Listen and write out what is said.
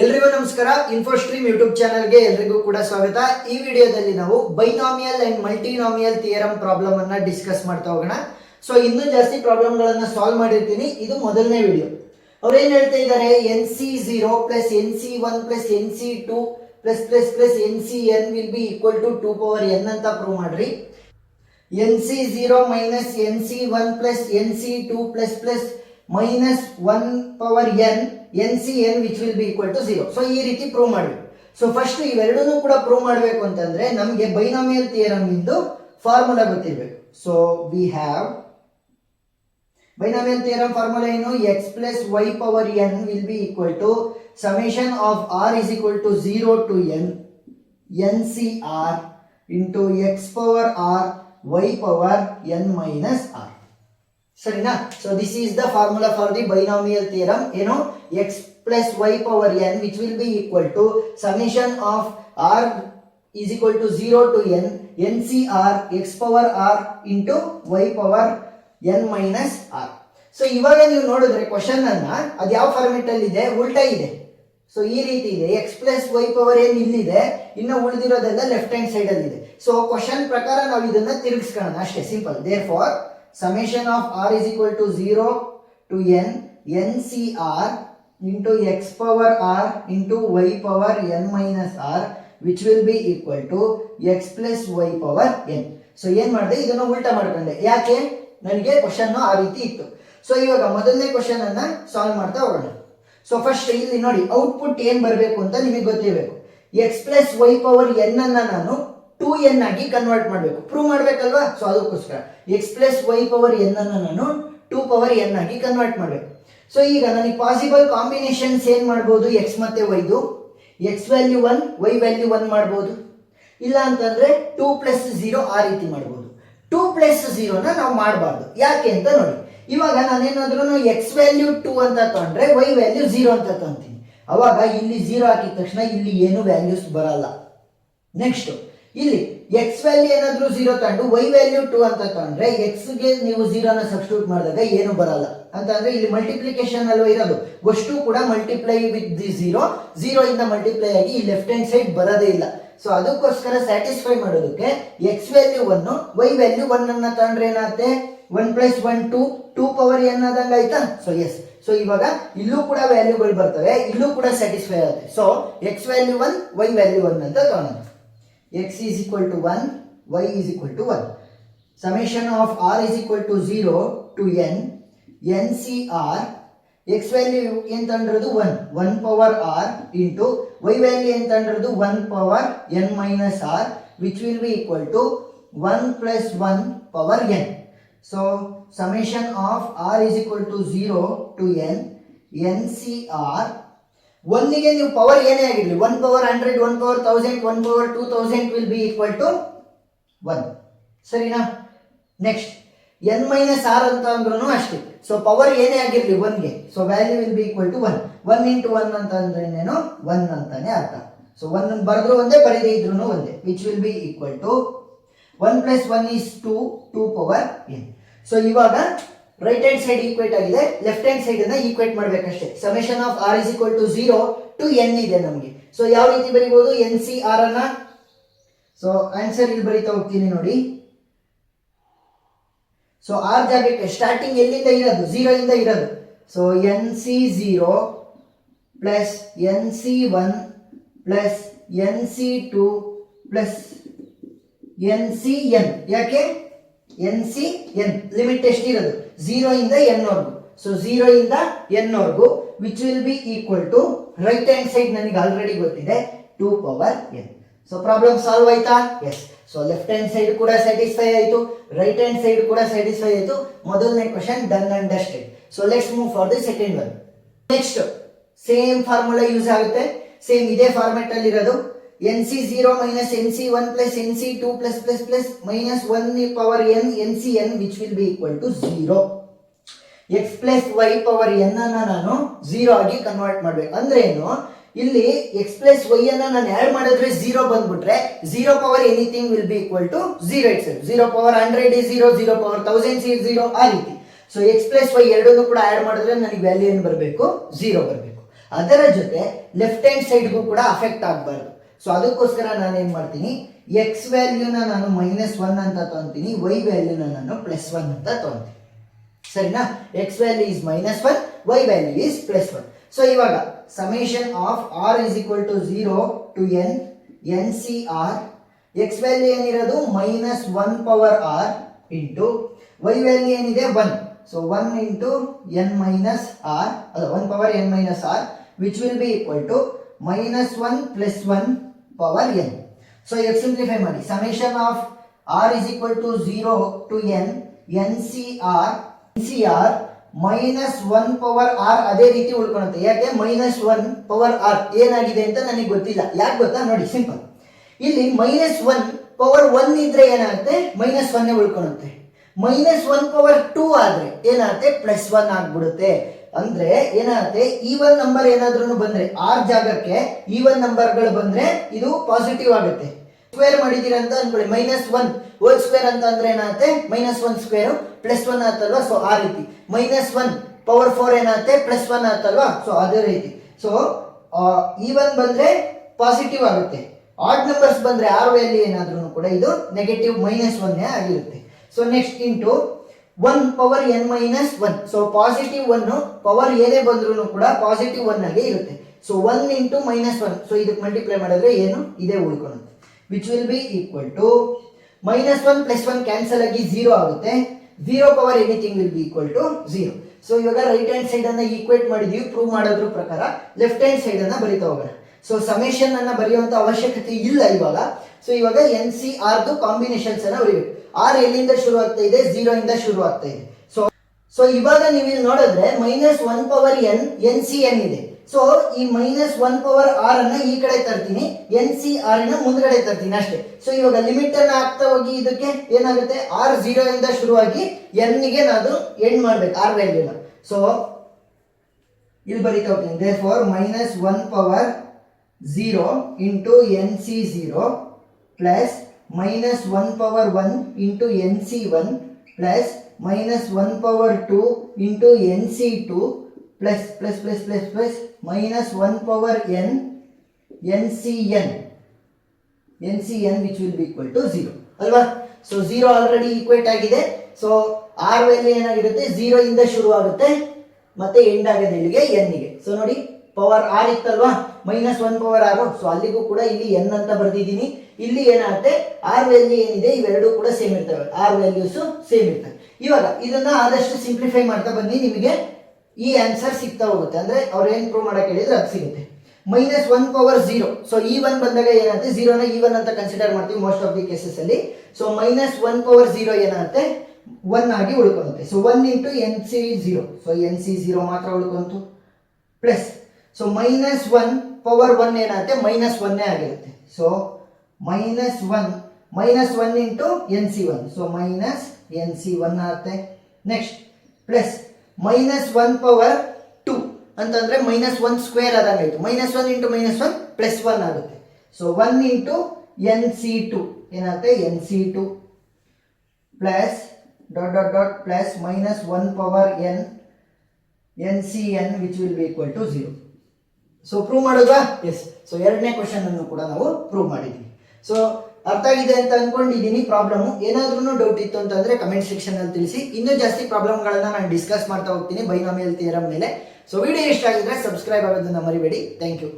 ಎಲ್ರಿಗೂ ನಮಸ್ಕಾರ. ಇನ್ಫೋಸ್ಟ್ರೀಮ್ ಯೂಟ್ಯೂಬ್ ಚಾನಲ್ಗೆ ಎಲ್ರಿಗೂ ಕೂಡ ಸ್ವಾಗತ. ಈ ವಿಡಿಯೋದಲ್ಲಿ ನಾವು ಬೈನಾಮಿಯಲ್ ಅಂಡ್ ಮಲ್ಟಿನಾಮಿಯಲ್ ಥಿಯರಂ ಪ್ರಾಬ್ಲಮ್ ಅನ್ನ ಡಿಸ್ಕಸ್ ಮಾಡ್ತಾ ಹೋಗೋಣ. ಸೊ ಇನ್ನೂ ಜಾಸ್ತಿ ಪ್ರಾಬ್ಲಮ್ ಗಳನ್ನ ಸಾಲ್ವ್ ಮಾಡಿರ್ತೀನಿ. ಇದು ಮೊದಲನೇ ವಿಡಿಯೋ. ಅವ್ರು ಏನ್ ಹೇಳ್ತಾ ಇದ್ದಾರೆ, NC0 plus NC1 plus NC2 plus plus plus NCN will be equal to 2 power n ಅಂತ ಪ್ರೂವ್ ಮಾಡ್ರಿ. NC0 minus NC1 plus NC2 plus plus minus 1 power n NCN which will be equal to 0. So ಈ ರೀತಿ prove ಮಾಡಬೇಕು. So first ಇವೆರಡನ್ನೂ ಕೂಡ prove ಮಾಡಬೇಕು ಅಂತಂದ್ರೆ ನಮಗೆ ಬೈನಾಮಿಯಲ್ ಥಿಯರಮ್ ಇಂದು ಫಾರ್ಮುಲಾ ಗೊತ್ತಿರಬೇಕು. So we have binomial theorem formula ಏನು, x plus y power n will be equal to summation of r is equal to 0 to n NCR into x power r y power n minus r. ಸರಿನಾ? So this is the formula for the binomial theorem. ಏನು, x plus y power n which will be equal to summation of r is equal to 0 to n NCR x power r into y power n minus r. So ಇವಾಗ ನೀವು ನೋಡಿದ್ರೆ question ಅನ್ನ ಅದು ಯಾವ format ಅಲ್ಲಿ ಇದೆ, ಉಲ್ಟಾ ಇದೆ. ಸೊ ಈ ರೀತಿ ಇದೆ, x plus y power n ಇಲ್ಲಿದೆ, ಇನ್ನು ಉಳಿದಿರೋದೆಲ್ಲ ಲೆಫ್ಟ್ ಹ್ಯಾಂಡ್ ಸೈಡ್ ಅಲ್ಲಿ ಇದೆ. ಸೊ ಕ್ವಶನ್ ಪ್ರಕಾರ ನಾವು ಇದನ್ನ ತಿರುಗಿಸ್ಕೊಳ್ಳೋಣ ಅಷ್ಟೇ, simple. Therefore summation of r is equal to 0 to n NCR into x power r into y power n minus r which will be equal to x plus y power n. So ಏನ್ ಮಾಡಿದೆ, ಇದನ್ನು ಉಲ್ಟಾ ಮಾಡ್ಕೊಂಡೆ. ಯಾಕೆ, ನನಗೆ question ಆ ರೀತಿ ಇತ್ತು. ಸೊ ಇವಾಗ ಮೊದಲನೇ ಕ್ವಶನ್ ಅನ್ನ ಸಾಲ್ವ್ ಮಾಡ್ತಾ ಹೋಗೋಣ. ಸೊ ಫಸ್ಟ್ ಇಲ್ಲಿ ನೋಡಿ, ಔಟ್ಪುಟ್ ಏನ್ ಬರಬೇಕು ಅಂತ ನಿಮಗೆ ಗೊತ್ತಿರಬೇಕು. x plus y power n ಅನ್ನ ನಾನು 2n ಆಗಿ ಕನ್ವರ್ಟ್ ಮಾಡಬೇಕು, ಪ್ರೂವ್ ಮಾಡಬೇಕಲ್ವಾ. ಸೊ ಅದಕ್ಕೋಸ್ಕರ x plus y power n ಅನ್ನು ನಾನು 2 ಪವರ್ n ಆಗಿ ಕನ್ವರ್ಟ್ ಮಾಡಬೇಕು. ಸೊ ಈಗ ನನಗೆ ಪಾಸಿಬಲ್ ಕಾಂಬಿನೇಷನ್ಸ್ ಏನ್ ಮಾಡಬಹುದು, x ಮತ್ತೆ y ದು x ವ್ಯಾಲ್ಯೂ 1 y ವ್ಯಾಲ್ಯೂ 1 ಮಾಡಬಹುದು. ಇಲ್ಲ ಅಂತಂದ್ರೆ 2 ಪ್ಲಸ್ 0 ಆ ರೀತಿ ಮಾಡಬಹುದು. 2 ಪ್ಲಸ್ 0 ನ ನಾವು ಮಾಡಬಾರ್ದು. ಯಾಕೆ ಅಂತ ನೋಡಿ, ಇವಾಗ ನಾನೇನಾದ್ರೂ x ವ್ಯಾಲ್ಯೂ 2 ಅಂತ ತಗೊಂಡ್ರೆ y ವ್ಯಾಲ್ಯೂ 0 ಅಂತ ತಗೊಂತೀನಿ. ಅವಾಗ ಇಲ್ಲಿ 0 ಹಾಕಿದ ತಕ್ಷಣ ಇಲ್ಲಿ ಏನು ವ್ಯಾಲ್ಯೂಸ್ ಬರಲ್ಲ. ನೆಕ್ಸ್ಟ್ ಇಲ್ಲಿ x ವ್ಯಾಲ್ಯೂ ಏನಾದ್ರೂ 0 ತಗೊಂಡು y ವ್ಯಾಲ್ಯೂ 2 ಅಂತ ತಗೊಂಡ್ರೆ x ಗೆ ನೀವು 0 ನ ಸಬ್ಸ್ಟಿಟ್ಯೂಟ್ ಮಾಡಿದಾಗ ಏನು ಬರಲ್ಲ. ಅಂತ ಅಂದ್ರೆ ಇಲ್ಲಿ ಮಲ್ಟಿಪ್ಲಿಕೇಶನ್ ಅಲ್ವಾ ಇರೋದು, ಅಷ್ಟು ಕೂಡ ಮಲ್ಟಿಪ್ಲೈ ವಿತ್ ದಿ 0 ಇಂದ ಮಲ್ಟಿಪ್ಲೈ ಆಗಿ ಈ ಲೆಫ್ಟ್ ಹ್ಯಾಂಡ್ ಸೈಡ್ ಬರೋದೇ ಇಲ್ಲ. ಸೊ ಅದಕ್ಕೋಸ್ಕರ ಸ್ಯಾಟಿಸ್ಫೈ ಮಾಡೋದಕ್ಕೆ x ವ್ಯಾಲ್ಯೂ 1 y ವ್ಯಾಲ್ಯೂ 1 ಅನ್ನ ತಗೊಂಡ್ರೆ ಏನಾಗುತ್ತೆ, 1 ಪ್ಲಸ್ 1 2 ಪವರ್ n ಆದಂಗ ಆಯ್ತಾ. ಸೊ ಎಸ್, ಸೊ ಇವಾಗ ಇಲ್ಲೂ ಕೂಡ ವ್ಯಾಲ್ಯೂಗಳು ಬರ್ತವೆ, ಇಲ್ಲೂ ಕೂಡ ಸ್ಯಾಟಿಸ್ಫೈ ಆಗುತ್ತೆ. So x value 1 y value 1 ಅಂತ ತಗೊಳ್ಳೋಣ. x is equal to 1, y is equal to 1. Summation of r is equal to 0 to n NCR x value ಎಂತ ಅಂದ್ರದು 1 power r into y value ಎಂತ ಅಂದ್ರದು 1 power n minus r which will be equal to 1 plus 1 power n. So summation of r is equal to 0 to n NCR 1 ಗೆ ನೀವು power ಏನೇ ಆಗಿರಲಿ, 1 power 100 1 power 1000 1 power 2000 will be equal to 1. ಸರಿನಾ? Next n minus r ಅಂತ ಅಂದ್ರೂ ಅಷ್ಟೇ. So power ಏನೇ ಆಗಿರಲಿ 1 ಗೆ, so value will be equal to 1 into 1 ಅಂತ ಅಂದ್ರೆ ಏನು, 1 ಅಂತಾನೆ ಅರ್ಥ. ಸೊ 1 ಬರೆದ್ರು ಒಂದೇ, ಬರೀದೇ ಇದ್ರೂ ಒಂದೇ, which will be equal to 1 plus 1 is 2 power n. So ಇವಾಗ ರೈಟ್ ಹ್ಯಾಂಡ್ ಸೈಡ್ ಈಕ್ವೇಟ್ ಆಗಿದೆ, ಲೆಫ್ಟ್ ಹ್ಯಾಂಡ್ ಸೈಡ್ ಅನ್ನ ಈಕ್ವೇಟ್ ಮಾಡ್ಬೇಕಷ್ಟೇ. Summation of r is equal to 0 to n ಇದೆ ನಮಗೆ. ಸೊ ಯಾವ ರೀತಿ ಬರೀಬಹುದು, NCR ಅನ್ನ, ಸೊ ಆನ್ಸರ್ ಇಲ್ಲಿ ಬರೀತಾ ಹೋಗ್ತೀನಿ ನೋಡಿ. ಸೊ r ಜಾಗಕ್ಕೆ ಸ್ಟಾರ್ಟಿಂಗ್ ಎಲ್ಲಿಂದ ಇರೋದು, 0 ಇಂದ ಇರೋದು. So NC0 plus NC1 plus NC2 plus NCN. ಯಾಕೆ NCN ಲಿಮಿಟ್ ಎಷ್ಟಿರೋದು, 0 ಇಂದ n ವರೆಗೂ. ಸೊ 0 ಇಂದ n ವರೆಗೂ which will be equal to, right hand side ನನಗೆ ಆಲ್ರೆಡಿ ಗೊತ್ತಿದೆ, 2 power n. So problem solve ಆಯ್ತಾ? Yes. So left hand side ಕೂಡ ಸ್ಯಾಟಿಸ್ಫೈ ಆಯಿತು, ರೈಟ್ ಹ್ಯಾಂಡ್ ಸೈಡ್ ಕೂಡ ಸ್ಯಾಟಿಸ್ಫೈ ಆಯಿತು. ಮೊದಲನೇ question done and dusted. So let's move for the second one. Next same formula use ಆಗುತ್ತೆ, same ಇದೇ format ಅಲ್ಲಿ ಇರೋದು. NC0 minus NC1 plus NC2 plus plus plus minus 1 power n NCN which will be equal to 0. x plus y power n ಅನ್ನ ನಾನು 0 ಆಗಿ convert ಮಾಡಬೇಕು. ಅಂದ್ರೆ ಏನು, ಇಲ್ಲಿ x plus y ಅನ್ನ ನಾನು ಆಡ್ ಮಾಡಿದ್ರೆ 0 ಬಂದ್ಬಿಟ್ರೆ 0 power anything will be equal to 0 itself. 0 power 100 is 0, 0 power 1000 is 0 ಆ ರೀತಿ. ಸೊ x plus y ಎರಡನ್ನೂ ಕೂಡ ಆಡ್ ಮಾಡಿದ್ರೆ ನನಗೆ ವ್ಯಾಲ್ಯೂ ಏನು ಬರಬೇಕು, 0 ಬರಬೇಕು. ಅದರ ಜೊತೆ ಲೆಫ್ಟ್ ಹ್ಯಾಂಡ್ ಸೈಡ್ಗೂ ಕೂಡ ಅಫೆಕ್ಟ್ ಆಗಬಾರ್ದು. ಸೊ ಅದಕ್ಕೋಸ್ಕರ ನಾನು ಏನ್ ಮಾಡ್ತೀನಿ, ಎಕ್ಸ್ ವ್ಯಾಲ್ಯೂನ ನಾನು -1 ಅಂತ ತಗೊಂತೀನಿ, ವೈ ವ್ಯಾಲ್ಯೂನ ನಾನು +1 ಅಂತ ತಗೊಂತೀನಿ. ಸರಿನಾ? X value is -1, y value is +1. So ಇವಾಗ summation of r is equal to 0 to n NCR, x value ಏನಿರೋದು -1 power r into y value ಏನಿದೆ 1. So 1 into n minus r, ಅಲ್ಲ 1 power n minus r, which will be equal to -1 + 1 power n. So ಈಗ simplify ಮಾಡಿ, summation of r is equal to 0 to n NCR -1 power r ಅದೇ ರೀತಿ ಉಳ್ಕೊಳುತ್ತೆ. ಯಾಕೆ -1 power r ಏನಾಗಿದೆ ಅಂತ ನನಗೆ ಗೊತ್ತಿಲ್ಲ. ಯಾಕೆ ಗೊತ್ತಾ? ನೋಡಿ, ಸಿಂಪಲ್. ಇಲ್ಲಿ -1 ಪವರ್ 1 ಇದ್ರೆ ಏನಾಗುತ್ತೆ, -1 ಉಳ್ಕೊಳುತ್ತೆ. -1 ಪವರ್ 2 ಆದ್ರೆ ಏನಾಗುತ್ತೆ, +1 ಆಗ್ಬಿಡುತ್ತೆ. ಅಂದ್ರೆ ಏನಾಗುತ್ತೆ, ಈವನ್ ನಂಬರ್ ಏನಾದ್ರೂ ಬಂದ್ರೆ r ಜಾಗಕ್ಕೆ ಈವನ್ ನಂಬರ್ಗಳು ಬಂದ್ರೆ ಇದು ಪಾಸಿಟಿವ್ ಆಗುತ್ತೆ. ಸ್ಕ್ವೇರ್ ಮಾಡಿದೀರ ಅಂತ ಅನ್ಕೊಳ್ಳಿ, -1 ಹೋಲ್ ಸ್ಕ್ವೇರ್ ಅಂತ ಅಂದ್ರೆ ಏನಾಗುತ್ತೆ, -1 ಸ್ಕ್ವೇರ್ +1 ಆತಲ್ವಾ. ಸೊ ಆ ರೀತಿ -1 ಪವರ್ 4 ಏನಾಗುತ್ತೆ, +1 ಆತಲ್ವಾ. ಸೊ ಅದೇ ರೀತಿ. ಸೊ ಈವನ್ ಬಂದ್ರೆ ಪಾಸಿಟಿವ್ ಆಗುತ್ತೆ, ಆಡ್ ನಂಬರ್ಸ್ ಬಂದ್ರೆ r ವ್ಯಾಲ್ಯೂ ಏನಾದ್ರೂ ಕೂಡ ಇದು ನೆಗೆಟಿವ್ -1 ಆಗಿರುತ್ತೆ. So next into 1 power n -1. So positive 1 power ಏನೇ ಬಂದ್ರೂ ಕೂಡ ಪಾಸಿಟಿವ್ 1 ಆಗೇ ಇರುತ್ತೆ. So 1 into -1. ಸೊ ಇದಕ್ಕೆ ಮಲ್ಟಿಪ್ಲೈ ಮಾಡಿದ್ರೆ ಏನು ಇದೇ ಉಳ್ಕೊಳ್ಳುತ್ತೆ, which will be equal to -1 + 1 cancel ಆಗಿ 0 ಆಗುತ್ತೆ. 0 power anything will be equal to 0. So ಇವಾಗ ರೈಟ್ ಹ್ಯಾಂಡ್ ಸೈಡ್ ಅನ್ನ ಈಕ್ವೇಟ್ ಮಾಡಿದೀವಿ ಪ್ರೂವ್ ಮಾಡೋದ್ರ ಪ್ರಕಾರ. ಲೆಫ್ಟ್ ಹ್ಯಾಂಡ್ ಸೈಡ್ ಅನ್ನ ಬರಿತಾ ಹೋಗೋಣ. ಸೊ ಸಮೇಷನ್ ಅನ್ನ ಬರೆಯುವಂತ ಅವಶ್ಯಕತೆ ಇಲ್ಲ ಇವಾಗ. ಸೊ ಇವಾಗ NCR ಕಾಂಬಿನೇಷನ್ಸ್ ಅನ್ನ ಬರೀಬೇಕು. r ಎಲ್ಲಿಂದ ಶುರು ಆಗ್ತಾ ಇದೆ, 0 ಇಂದ ಶುರು ಆಗ್ತಾ ಇದೆ. ಸೊ ಇವಾಗ ನೀವು ಇಲ್ಲಿ ನೋಡಿದ್ರೆ -1 ಪವರ್ n NCN ಇದೆ. ಸೊ ಈ -1 ಪವರ್ r ಅನ್ನ ಈ ಕಡೆ ತರ್ತೀನಿ, NCR ನ ಮುಂದ್ಗಡೆ ತರ್ತೀನಿ ಅಷ್ಟೇ. ಸೊ ಇವಾಗ ಲಿಮಿಟ್ ಅನ್ನ ಹಾಕ್ತಾ ಹೋಗಿ ಇದಕ್ಕೆ ಏನಾಗುತ್ತೆ, r 0 ಇಂದ ಶುರುವಾಗಿ n ಗೆ ನಾನು ಎಂಡ್ ಮಾಡ್ಬೇಕು r ವ್ಯಾಲ್ಯೂನ. ಸೊ ಇಲ್ಲಿ ಬರೀತಾ ಹೋಗ್ತೀನಿ, therefore -1 power 0 into NC0 plus -1 power 1 into NC1 plus -1 power 2 into NC2 plus plus plus plus plus -1 power n NCN which will be equal to 0 ಅಲ್ವಾ. ಸೊ 0 ಆಲ್ರೆಡಿ ಈಕ್ವೇಟ್ ಆಗಿದೆ. So r value ಏನಾಗಿರುತ್ತೆ, 0 ಇಂದ ಶುರು ಆಗುತ್ತೆ ಮತ್ತೆ end ಆಗೋದು ಇಲ್ಲಿಗೆ n ಗೆ. ಸೊ ನೋಡಿ, power r ಇತ್ತಲ್ವಾ, -1 power r. So ಅಲ್ಲಿಗೂ ಕೂಡ ಇಲ್ಲಿ n ಅಂತ ಬರ್ದಿದ್ದೀನಿ. ಇಲ್ಲಿ ಏನಾಗುತ್ತೆ, r ವ್ಯಾಲ್ಯೂ ಏನಿದೆ ಇವೆರಡು ಕೂಡ ಸೇಮ್ ಇರ್ತವೆ, r ವ್ಯಾಲ್ಯೂಸ್ ಸೇಮ್ ಇರ್ತವೆ. ಇವಾಗ ಇದನ್ನ ಆದಷ್ಟು ಸಿಂಪ್ಲಿಫೈ ಮಾಡ್ತಾ ಬನ್ನಿ, ನಿಮಗೆ ಈ ಆನ್ಸರ್ ಸಿಗ್ತಾ ಹೋಗುತ್ತೆ. ಅಂದ್ರೆ ಅವ್ರು ಏನ್ ಪ್ರೂವ್ ಮಾಡಕ್ ಹೇಳಿದ್ರೆ ಅದು ಸಿಗುತ್ತೆ. -1 ಪವರ್ 0. ಸೊ E1 ಬಂದಾಗ ಏನಾಗುತ್ತೆ, 0 ನ E1 ಅಂತ ಕನ್ಸಿಡರ್ ಮಾಡ್ತೀವಿ ಮೋಸ್ಟ್ ಆಫ್ ದಿ ಕೇಸಸ್ ಅಲ್ಲಿ. ಸೊ -1 ಪವರ್ 0 ಏನಾಗುತ್ತೆ, 1 ಆಗಿ ಉಳ್ಕೊಳ್ಳುತ್ತೆ. So 1 into NC0. So NC0 ಮಾತ್ರ ಉಳ್ಕೊಂತು ಪ್ಲಸ್. ಸೊ -1 ಪವರ್ 1 ಏನಾಗುತ್ತೆ, -1 ಆಗಿರುತ್ತೆ. So -1 into NC1. So -NC1 ಆಗುತ್ತೆ. ನೆಕ್ಸ್ಟ್ ಪ್ಲಸ್ -1 ಪವರ್ 2 ಅಂತಂದ್ರೆ -1 ಸ್ಕ್ವೇರ್ ಆದಂಗಾಯ್ತು. -1 ಇಂಟು -1 +1 ಆಗುತ್ತೆ. ಸೊ 1 ಇಂಟು NC2 ಏನಾಗುತ್ತೆ, NC2 plus dot dot dot plus -1 power n NCN which will be equal to 0. So prove ಮಾಡೋದಾ? Yes. So ಎರಡನೇ question ಅನ್ನು ಕೂಡ ನಾವು prove ಮಾಡಿದ್ವಿ. ಸೊ ಅರ್ಥ ಆಗಿದೆ ಅಂತ ಅನ್ಕೊಂಡಿದ್ದೀನಿ ಪ್ರಾಬ್ಲಮ್. ಏನಾದ್ರೂ ಡೌಟ್ ಇತ್ತು ಅಂತಂದ್ರೆ ಕಮೆಂಟ್ ಸೆಕ್ಷನ್ ಅಲ್ಲಿ ತಿಳಿಸಿ. ಇನ್ನೂ ಜಾಸ್ತಿ ಪ್ರಾಬ್ಲಮ್ಗಳನ್ನ ನಾನು ಡಿಸ್ಕಸ್ ಮಾಡ್ತಾ ಹೋಗ್ತೀನಿ ಬೈನಾಮಿಯಲ್ ಥಿಯರಮ್ ಮೇಲೆ. ಸೊ ವಿಡಿಯೋ ಇಷ್ಟ ಆಗಿದ್ರೆ ಸಬ್ಸ್ಕ್ರೈಬ್ ಆಗೋದನ್ನ ಮರಿಬೇಡಿ. Thank you.